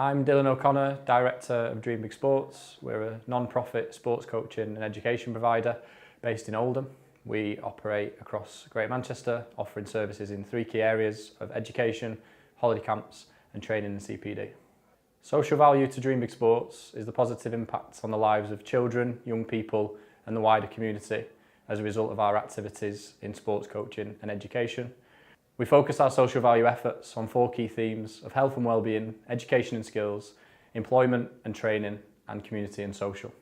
I'm Dylan O'Connor, Director of Dream Big Sports. We're a non-profit sports coaching and education provider based in Oldham. We operate across Greater Manchester, offering services in 3 key areas of education, holiday camps and training and CPD. Social value to Dream Big Sports is the positive impact on the lives of children, young people and the wider community as a result of our activities in sports coaching and education. We focus our social value efforts on 4 key themes of health and wellbeing, education and skills, employment and training, and community and social.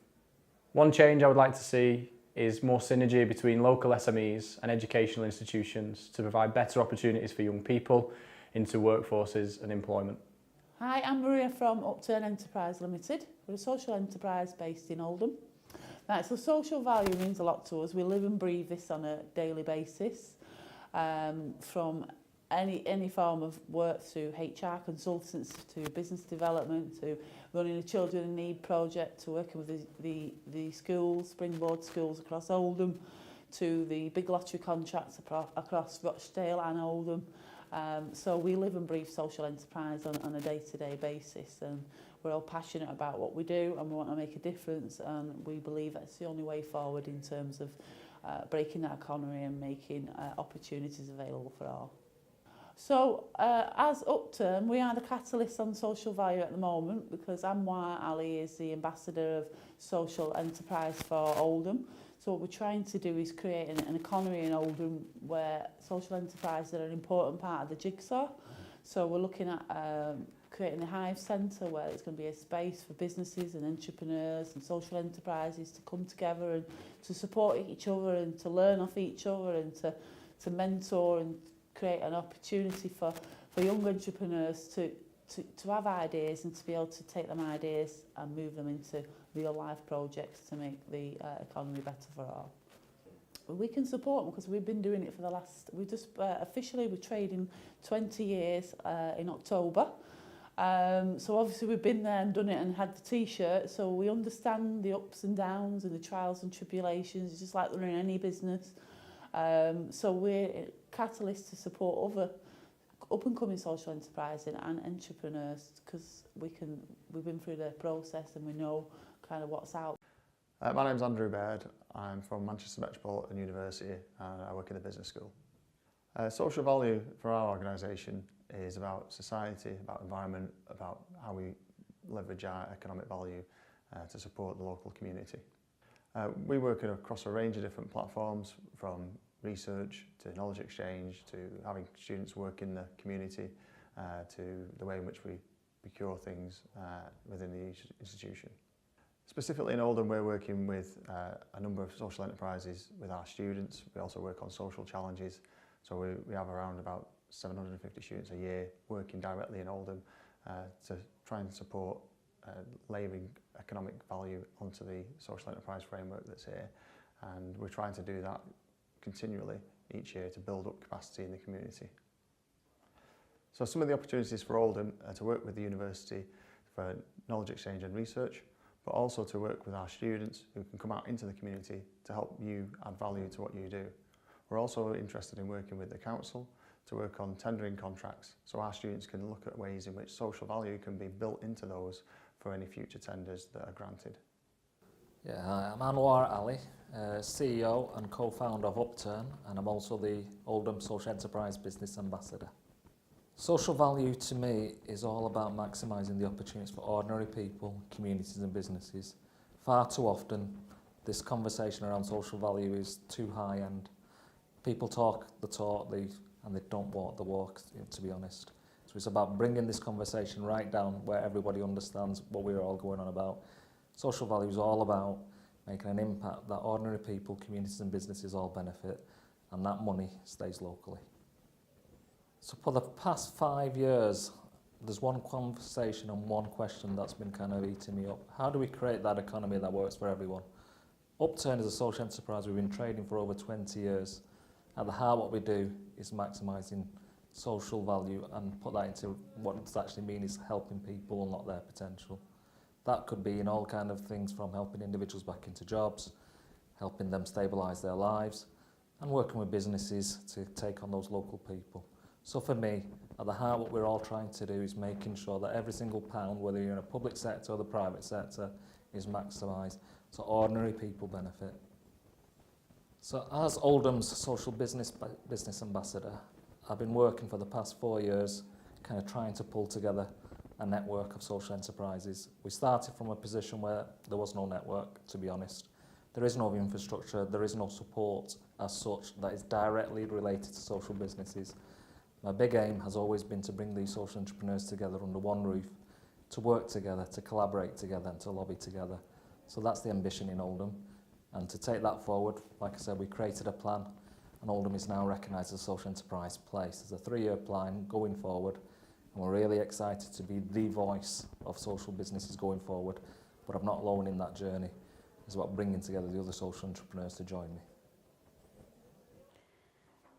One change I would like to see is more synergy between local SMEs and educational institutions to provide better opportunities for young people into workforces and employment. Hi, I'm Maria from Upturn Enterprise Limited. We're a social enterprise based in Oldham. Right, so social value means a lot to us. We live and breathe this on a daily basis. From any form of work to HR consultants, to business development, to running a children in need project, to working with the schools, springboard schools across Oldham, to the big lottery contracts across Rochdale and Oldham. So we live and breathe social enterprise on a day-to-day basis, and we're all passionate about what we do and we want to make a difference, and we believe that's the only way forward in terms of breaking that economy and making opportunities available for all. So as Upturn, we are the catalyst on social value at the moment, because Anwar Ali is the ambassador of social enterprise for Oldham. So what we're trying to do is create an economy in Oldham where social enterprises are an important part of the jigsaw. So we're looking at creating a hive centre where it's going to be a space for businesses and entrepreneurs and social enterprises to come together and to support each other and to learn off each other and to mentor and create an opportunity for young entrepreneurs to have ideas and to be able to take them ideas and move them into real life projects to make the economy better for all. We can support them because we've been doing it for the last, we just officially we're trading 20 years in October. So obviously we've been there and done it and had the t-shirt, so we understand the ups and downs and the trials and tribulations. It's just like running any business. So we're a catalyst to support other up-and-coming social enterprises and entrepreneurs, because we've been through the process and we know kind of what's out. My name's Andrew Baird. I'm from Manchester Metropolitan University and I work in the business school. Social value for our organisation is about society, about environment, about how we leverage our economic value to support the local community. We work across a range of different platforms, from research to knowledge exchange to having students work in the community to the way in which we procure things within the institution. Specifically in Oldham, we're working with a number of social enterprises with our students. We also work on social challenges, so we have around about 750 students a year working directly in Oldham to try and support layering economic value onto the social enterprise framework that's here, and we're trying to do that continually each year to build up capacity in the community. So some of the opportunities for Oldham are to work with the university for knowledge exchange and research, but also to work with our students who can come out into the community to help you add value to what you do. We're also interested in working with the council to work on tendering contracts, so our students can look at ways in which social value can be built into those for any future tenders that are granted. Yeah, hi, I'm Anwar Ali, CEO and co-founder of Upturn, and I'm also the Oldham Social Enterprise Business Ambassador. Social value to me is all about maximising the opportunities for ordinary people, communities and businesses. Far too often this conversation around social value is too high end. People talk the talk and they don't walk the walk, to be honest. So it's about bringing this conversation right down where everybody understands what we're all going on about. Social value is all about making an impact that ordinary people, communities and businesses all benefit, and that money stays locally. So for the past 5 years, there's one conversation and one question that's been kind of eating me up. How do we create that economy that works for everyone? Upturn is a social enterprise. We've been trading for over 20 years. At the heart, what we do is maximising social value and put that into what it actually means is helping people unlock their potential. That could be in all kind of things, from helping individuals back into jobs, helping them stabilise their lives, and working with businesses to take on those local people. So for me, At the heart, what we're all trying to do is making sure that every single pound, whether you're in a public sector or the private sector, is maximised so ordinary people benefit. So as Oldham's social business ambassador, I've been working for the past 4 years kind of trying to pull together a network of social enterprises. We started from a position where there was no network, to be honest. There is no infrastructure, there is no support as such that is directly related to social businesses. My big aim has always been to bring these social entrepreneurs together under one roof, to work together, to collaborate together and to lobby together. So that's the ambition in Oldham. And to take that forward, like I said, we created a plan and Oldham is now recognised as a social enterprise place. There's a 3-year plan going forward and we're really excited to be the voice of social businesses going forward. But I'm not alone in that journey. It's about bringing together the other social entrepreneurs to join me.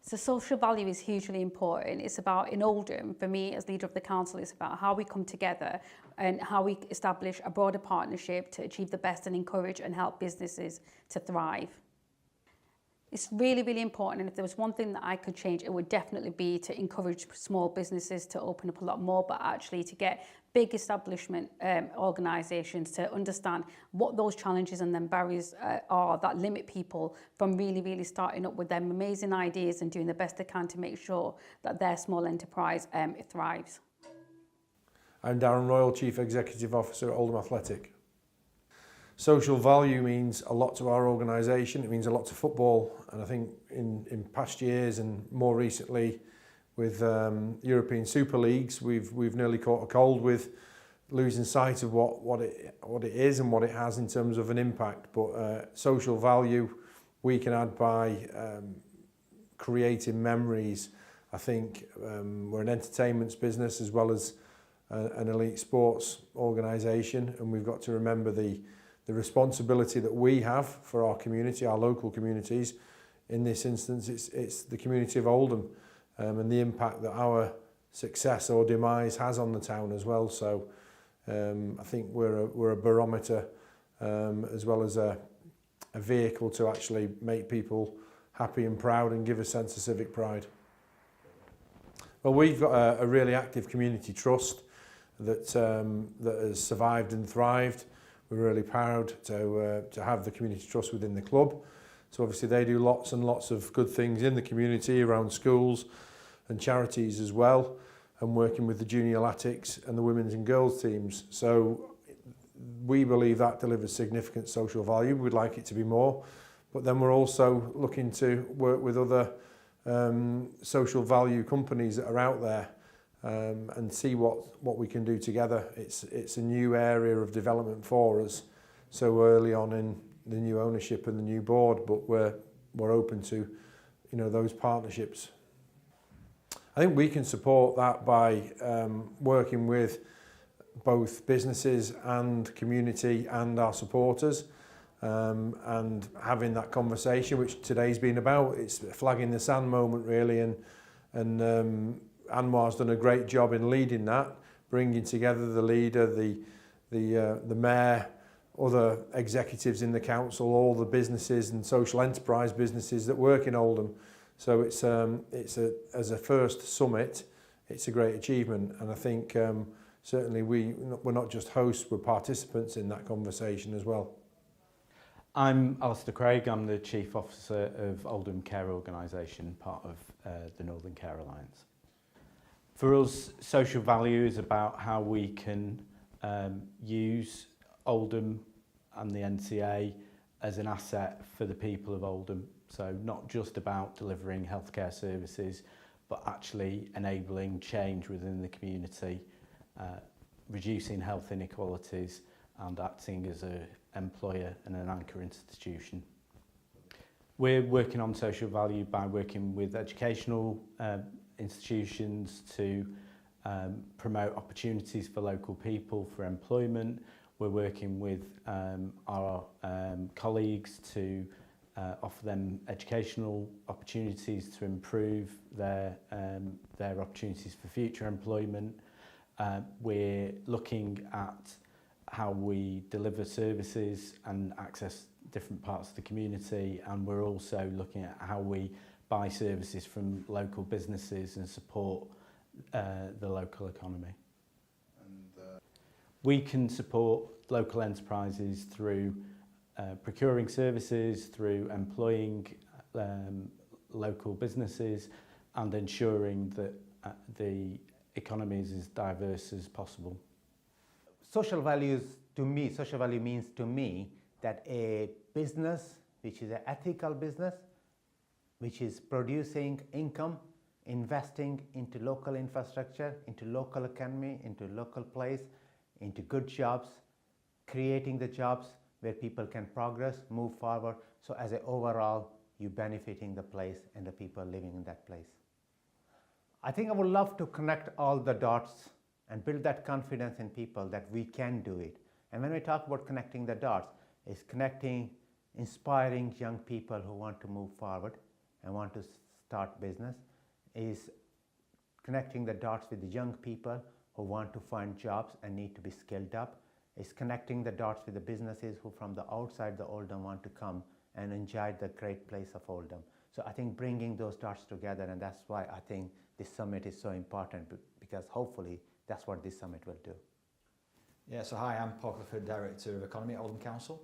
So social value is hugely important. It's about, in Oldham, for me as leader of the council, it's about how we come together and how we establish a broader partnership to achieve the best and encourage and help businesses to thrive. It's really, really important, and if there was one thing that I could change, it would definitely be to encourage small businesses to open up a lot more, but actually to get big establishment organisations to understand what those challenges and then barriers are that limit people from really, really starting up with them amazing ideas and doing the best they can to make sure that their small enterprise thrives. I'm Darren Royal, Chief Executive Officer at Oldham Athletic. Social value means a lot to our organisation, it means a lot to football, and I think in past years and more recently with European Super Leagues, we've nearly caught a cold with losing sight of what it is and what it has in terms of an impact. But social value we can add by creating memories. I think we're an entertainments business as well as an elite sports organisation, and we've got to remember the responsibility that we have for our community, our local communities. In this instance, it's the community of Oldham and the impact that our success or demise has on the town as well. So I think we're a barometer as well as a vehicle to actually make people happy and proud and give a sense of civic pride. Well, we've got a really active community trust that has survived and thrived. We're really proud to have the community trust within the club. So obviously they do lots and lots of good things in the community around schools and charities as well, and working with the junior latics and the women's and girls teams. So we believe that delivers significant social value. We'd like it to be more, but then we're also looking to work with other social value companies that are out there and see what we can do together. It's a new area of development for us, so early on in the new ownership and the new board, but we're open to those partnerships. I think we can support that by working with both businesses and community and our supporters and having that conversation, which today's been about. It's a flag in the sand moment really, and Anwar's done a great job in leading that, bringing together the leader, the mayor, other executives in the council, all the businesses and social enterprise businesses that work in Oldham. So it's as a first summit, it's a great achievement, and I think certainly we're not just hosts, we're participants in that conversation as well. I'm Alistair Craig, I'm the Chief Officer of Oldham Care Organisation, part of the Northern Care Alliance. For us, social value is about how we can use Oldham and the NCA as an asset for the people of Oldham. So not just about delivering healthcare services, but actually enabling change within the community, reducing health inequalities and acting as an employer and an anchor institution. We're working on social value by working with educational institutions to promote opportunities for local people for employment. We're working with our colleagues to offer them educational opportunities to improve their opportunities for future employment. We're looking at how we deliver services and access different parts of the community, and we're also looking at how we buy services from local businesses and support the local economy. We can support local enterprises through procuring services, through employing local businesses and ensuring that the economy is as diverse as possible. Social value means to me that a business which is an ethical business, which is producing income, investing into local infrastructure, into local economy, into local place, into good jobs, creating the jobs where people can progress, move forward. So as an overall, you're benefiting the place and the people living in that place. I think I would love to connect all the dots and build that confidence in people that we can do it. And when we talk about connecting the dots, it's connecting, inspiring young people who want to move forward and want to start business, is connecting the dots with the young people who want to find jobs and need to be skilled up. It's connecting the dots with the businesses who from the outside the Oldham want to come and enjoy the great place of Oldham. So I think bringing those dots together, and that's why I think this summit is so important, because hopefully that's what this summit will do. Yeah, so hi, I'm Paul Clifford, Director of Economy at Oldham Council.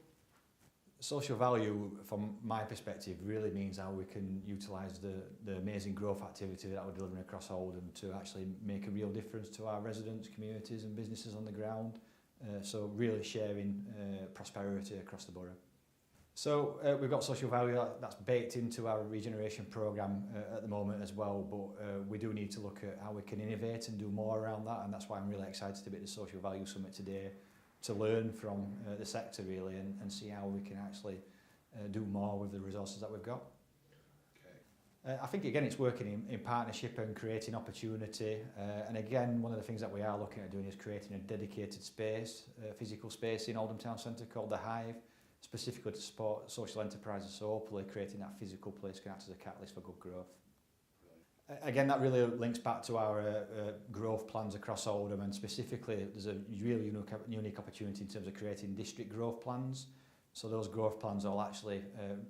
Social value, from my perspective, really means how we can utilise the amazing growth activity that we're delivering across Oldham to actually make a real difference to our residents, communities and businesses on the ground. So really sharing prosperity across the borough. So we've got social value that's baked into our regeneration programme at the moment as well, but we do need to look at how we can innovate and do more around that, and that's why I'm really excited to be at the Social Value Summit today, to learn from the sector really and see how we can actually do more with the resources that we've got. I think again it's working in partnership and creating opportunity, and again one of the things that we are looking at doing is creating a dedicated space, physical space in Oldham Town Centre called The Hive, specifically to support social enterprises, so hopefully creating that physical place can act as a catalyst for good growth. Again, that really links back to our growth plans across Oldham, and specifically there's a really unique opportunity in terms of creating district growth plans. So those growth plans will actually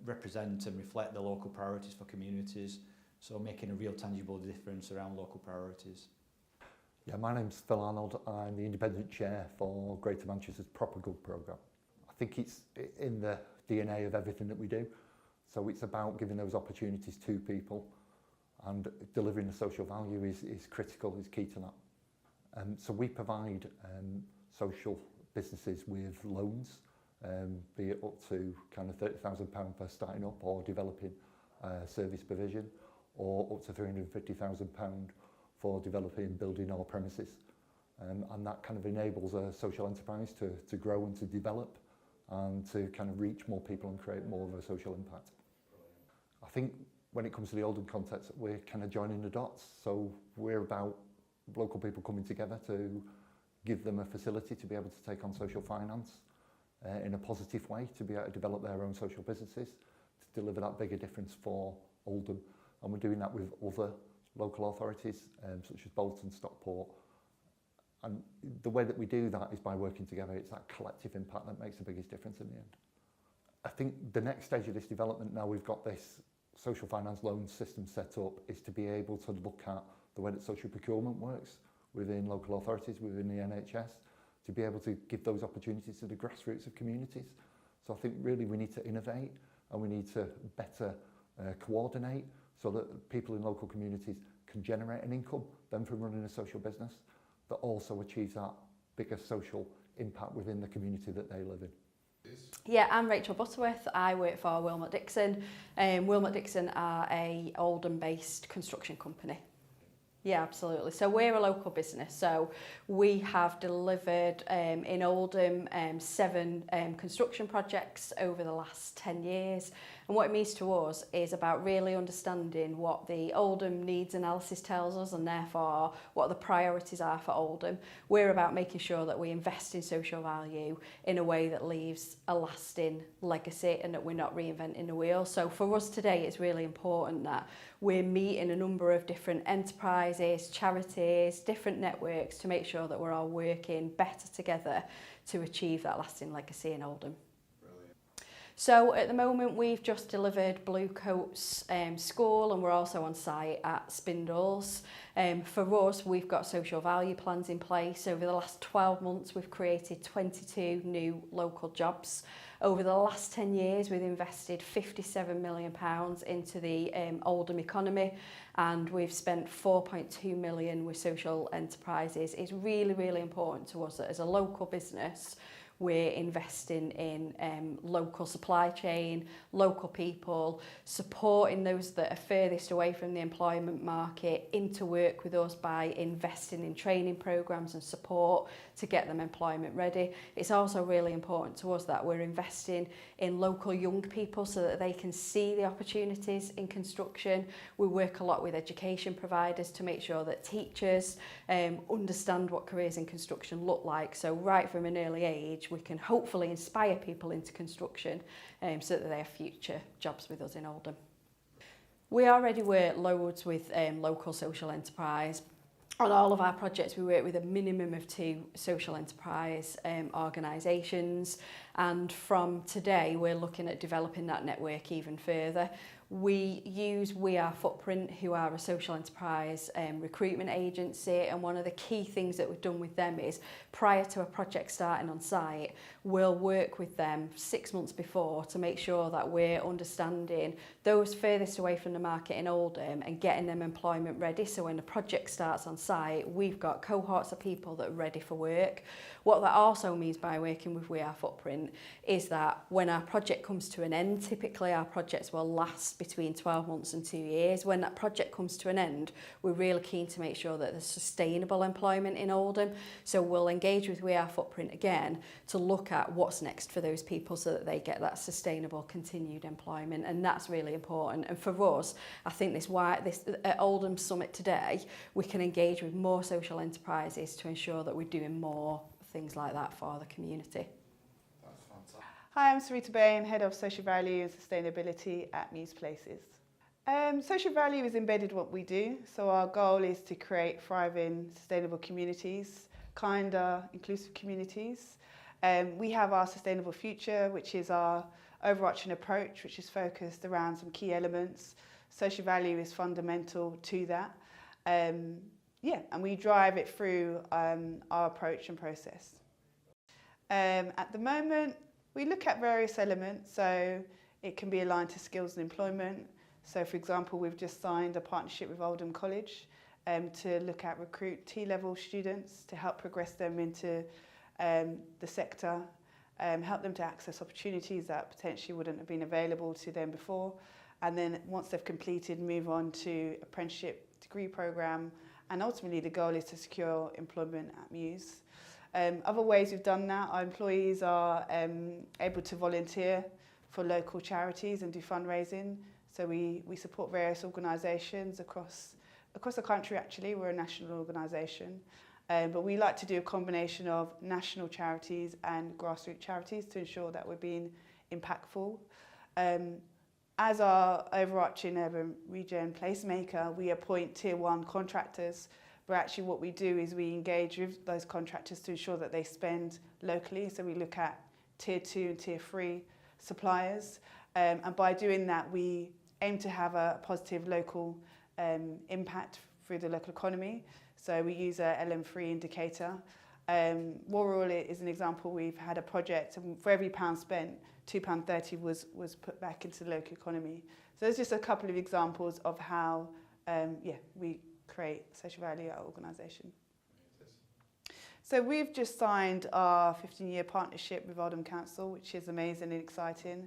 represent and reflect the local priorities for communities, so making a real tangible difference around local priorities. Yeah, my name's Phil Arnold. I'm the independent chair for Greater Manchester's Proper Good programme. I think it's in the DNA of everything that we do. So it's about giving those opportunities to people, and delivering the social value is critical, is key to that. So we provide social businesses with loans, be it up to kind of £30,000 for starting up or developing service provision, or up to £350,000 for developing building or premises. And that kind of enables a social enterprise to grow and to develop and to kind of reach more people and create more of a social impact. I think when it comes to the Oldham context, we're kind of joining the dots. So we're about local people coming together to give them a facility to be able to take on social finance in a positive way, to be able to develop their own social businesses, to deliver that bigger difference for Oldham. And we're doing that with other local authorities, such as Bolton, Stockport. And the way that we do that is by working together. It's that collective impact that makes the biggest difference in the end. I think the next stage of this development, now we've got this social finance loan system set up, is to be able to look at the way that social procurement works within local authorities, within the NHS, to be able to give those opportunities to the grassroots of communities. So I think really we need to innovate, and we need to better coordinate so that people in local communities can generate an income, then from running a social business, that also achieves that bigger social impact within the community that they live in. Yeah, I'm Rachel Butterworth. I work for Wilmot Dixon. Wilmot Dixon are a Oldham-based construction company. Yeah, absolutely. So we're a local business. So we have delivered in Oldham 7 construction projects over the last 10 years. And what it means to us is about really understanding what the Oldham needs analysis tells us, and therefore what the priorities are for Oldham. We're about making sure that we invest in social value in a way that leaves a lasting legacy and that we're not reinventing the wheel. So for us today, it's really important that we're meeting a number of different enterprises, charities, different networks to make sure that we're all working better together to achieve that lasting legacy in Oldham. So at the moment we've just delivered Blue Coats School, and we're also on site at Spindles. For us, we've got social value plans in place. Over the last 12 months we've created 22 new local jobs. Over the last 10 years we've invested £57 million into the Oldham economy, and we've spent 4.2 million with social enterprises. It's really, really important to us that as a local business we're investing in local supply chain, local people, supporting those that are furthest away from the employment market into work with us by investing in training programs and support to get them employment ready. It's also really important to us that we're investing in local young people so that they can see the opportunities in construction. We work a lot with education providers to make sure that teachers understand what careers in construction look like. So right from an early age we can hopefully inspire people into construction so that they have future jobs with us in Oldham. We already work loads with local social enterprise. On all of our projects we work with a minimum of 2 social enterprise organisations, and from today we're looking at developing that network even further. We use We Are Footprint, who are a social enterprise recruitment agency, and one of the key things that we've done with them is prior to a project starting on site, we'll work with them 6 months before to make sure that we're understanding those furthest away from the market in Oldham and getting them employment ready, so when the project starts on site we've got cohorts of people that are ready for work. What that also means by working with We Are Footprint is that when our project comes to an end, typically our projects will last between 12 months and 2 years. When that project comes to an end, we're really keen to make sure that there's sustainable employment in Oldham. So we'll engage with We Are Footprint again to look at what's next for those people so that they get that sustainable continued employment, and that's really important. And for us, I think this at Oldham Summit today, we can engage with more social enterprises to ensure that we're doing more things like that for the community. Hi, I'm Sarita Bain, Head of Social Value and Sustainability at Muse Places. Social value is embedded in what we do, so our goal is to create thriving, sustainable communities, kinder, inclusive communities. We have our Sustainable Future, which is our overarching approach, which is focused around some key elements. Social value is fundamental to that. And we drive it through our approach and process. At the moment, we look at various elements, so it can be aligned to skills and employment. So for example, we've just signed a partnership with Oldham College to look at recruit T-level students to help progress them into the sector, help them to access opportunities that potentially wouldn't have been available to them before. And then once they've completed, move on to apprenticeship degree programme, and ultimately the goal is to secure employment at Muse. Other ways we've done that, our employees are able to volunteer for local charities and do fundraising. So we support various organisations across the country actually. We're a national organisation. But we like to do a combination of national charities and grassroots charities to ensure that we're being impactful. As our overarching urban region placemaker, we appoint Tier 1 contractors. But actually what we do is we engage with those contractors to ensure that they spend locally. So we look at Tier 2 and Tier 3 suppliers. And by doing that, we aim to have a positive local impact through the local economy. So we use a LM3 indicator. Warrell is an example. We've had a project, and for every £1 spent, £2.30 was put back into the local economy. So there's just a couple of examples of how we create social value at our organisation. So we've just signed our 15-year partnership with Oldham Council, which is amazing and exciting.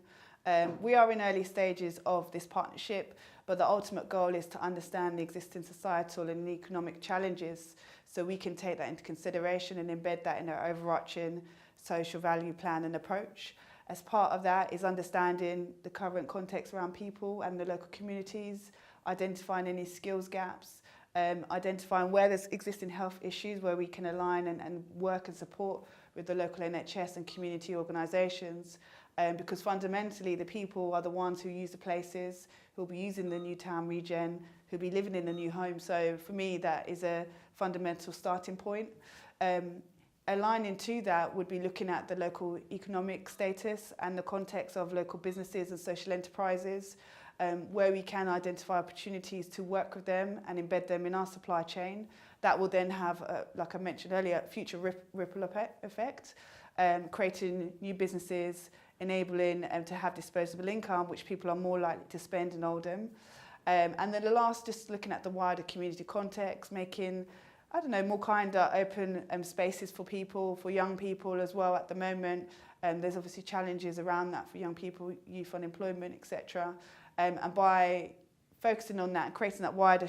We are in early stages of this partnership, but the ultimate goal is to understand the existing societal and economic challenges so we can take that into consideration and embed that in our overarching social value plan and approach. As part of that is understanding the current context around people and the local communities, identifying any skills gaps, identifying where there's existing health issues where we can align and work and support with the local NHS and community organisations. Because fundamentally the people are the ones who use the places, who will be using the new town regen, who will be living in the new home. So for me that is a fundamental starting point. aligning to that would be looking at the local economic status and the context of local businesses and social enterprises, where we can identify opportunities to work with them and embed them in our supply chain. That will then have, like I mentioned earlier, future ripple effect, creating new businesses, enabling to have disposable income, which people are more likely to spend in Oldham. And then the last, just looking at the wider community context, making, I don't know, more kinder, open spaces for people, for young people as well at the moment. There's obviously challenges around that for young people, youth unemployment, etc. And by focusing on that and creating that wider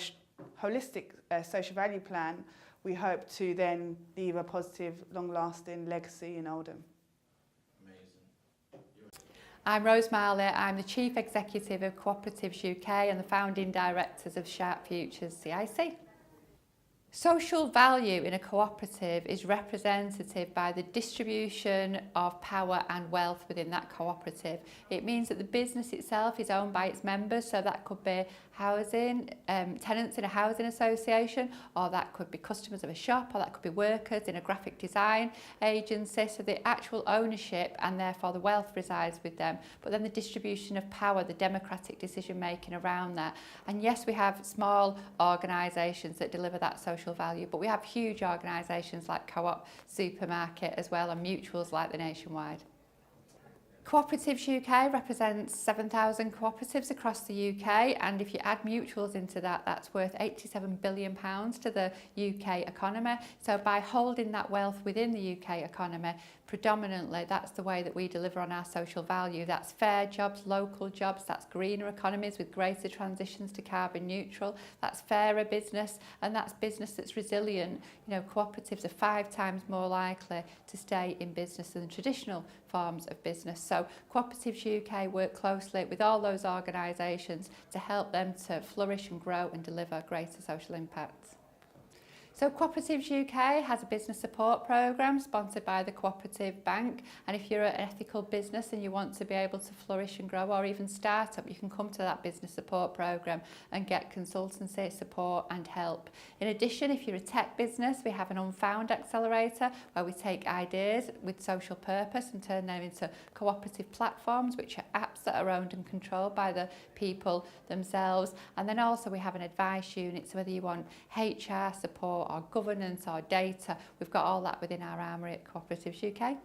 holistic social value plan, we hope to then leave a positive, long-lasting legacy in Oldham. I'm Rose Marley, I'm the Chief Executive of Cooperatives UK and the Founding Directors of Sharp Futures CIC. Social value in a cooperative is represented by the distribution of power and wealth within that cooperative. It means that the business itself is owned by its members, so that could be housing, tenants in a housing association, or that could be customers of a shop, or that could be workers in a graphic design agency. So the actual ownership and therefore the wealth resides with them. But then the distribution of power, the democratic decision making around that. And yes, we have small organisations that deliver that social value, but we have huge organisations like Co-op, Supermarket as well, and mutuals like the Nationwide. Cooperatives UK represents 7,000 cooperatives across the UK, and if you add mutuals into that, that's worth £87 billion to the UK economy. So by holding that wealth within the UK economy, predominantly that's the way that we deliver on our social value. That's fair jobs, local jobs, that's greener economies with greater transitions to carbon neutral, that's fairer business, and that's business that's resilient. You know, cooperatives are 5 times more likely to stay in business than traditional forms of business. So Cooperatives UK work closely with all those organisations to help them to flourish and grow and deliver greater social impacts. So Cooperatives UK has a business support programme sponsored by the Cooperative Bank, and if you're an ethical business and you want to be able to flourish and grow or even start up, you can come to that business support programme and get consultancy, support and help. In addition, if you're a tech business, we have an Unfound Accelerator where we take ideas with social purpose and turn them into cooperative platforms, which are apps that are owned and controlled by the people themselves. And then also we have an advice unit, so whether you want HR support or governance or data, we've got all that within our armoury at Cooperatives UK.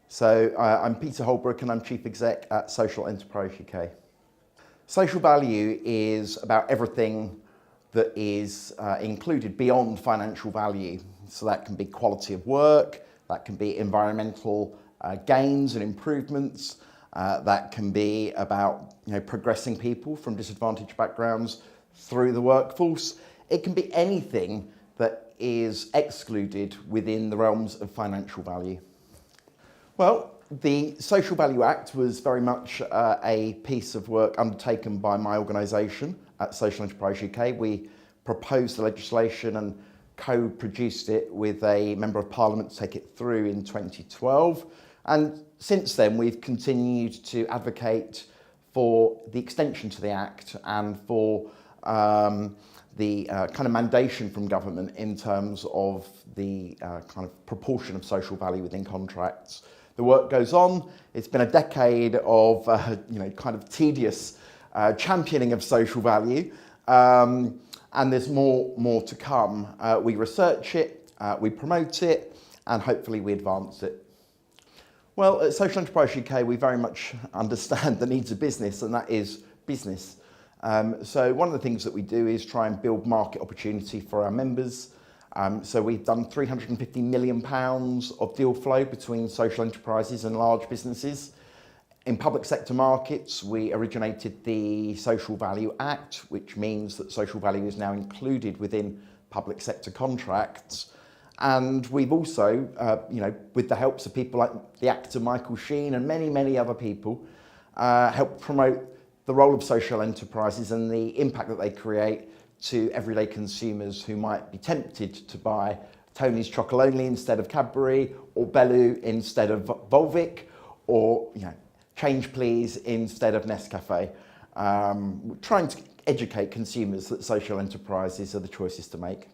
So I'm Peter Holbrook and I'm Chief Exec at Social Enterprise UK. Social value is about everything that is included beyond financial value. So that can be quality of work, that can be environmental gains and improvements, that can be about progressing people from disadvantaged backgrounds through the workforce. It can be anything that is excluded within the realms of financial value. Well, the Social Value Act was very much a piece of work undertaken by my organisation at Social Enterprise UK. We proposed the legislation and co-produced it with a Member of Parliament to take it through in 2012. And since then, we've continued to advocate for the extension to the Act and for the kind of mandation from government in terms of the kind of proportion of social value within contracts. The work goes on. It's been a decade of kind of tedious championing of social value, and there's more to come. We research it, we promote it, and hopefully we advance it. Well, at Social Enterprise UK, we very much understand the needs of business, and that is business. So one of the things that we do is try and build market opportunity for our members. So we've done £350 million of deal flow between social enterprises and large businesses. In public sector markets, we originated the Social Value Act, which means that social value is now included within public sector contracts. And we've also, with the helps of people like the actor Michael Sheen and many, many other people, helped promote the role of social enterprises and the impact that they create to everyday consumers who might be tempted to buy Tony's Chocolonely instead of Cadbury, or Bellew instead of Volvic, or Change Please instead of Nescafe. Trying to educate consumers that social enterprises are the choices to make.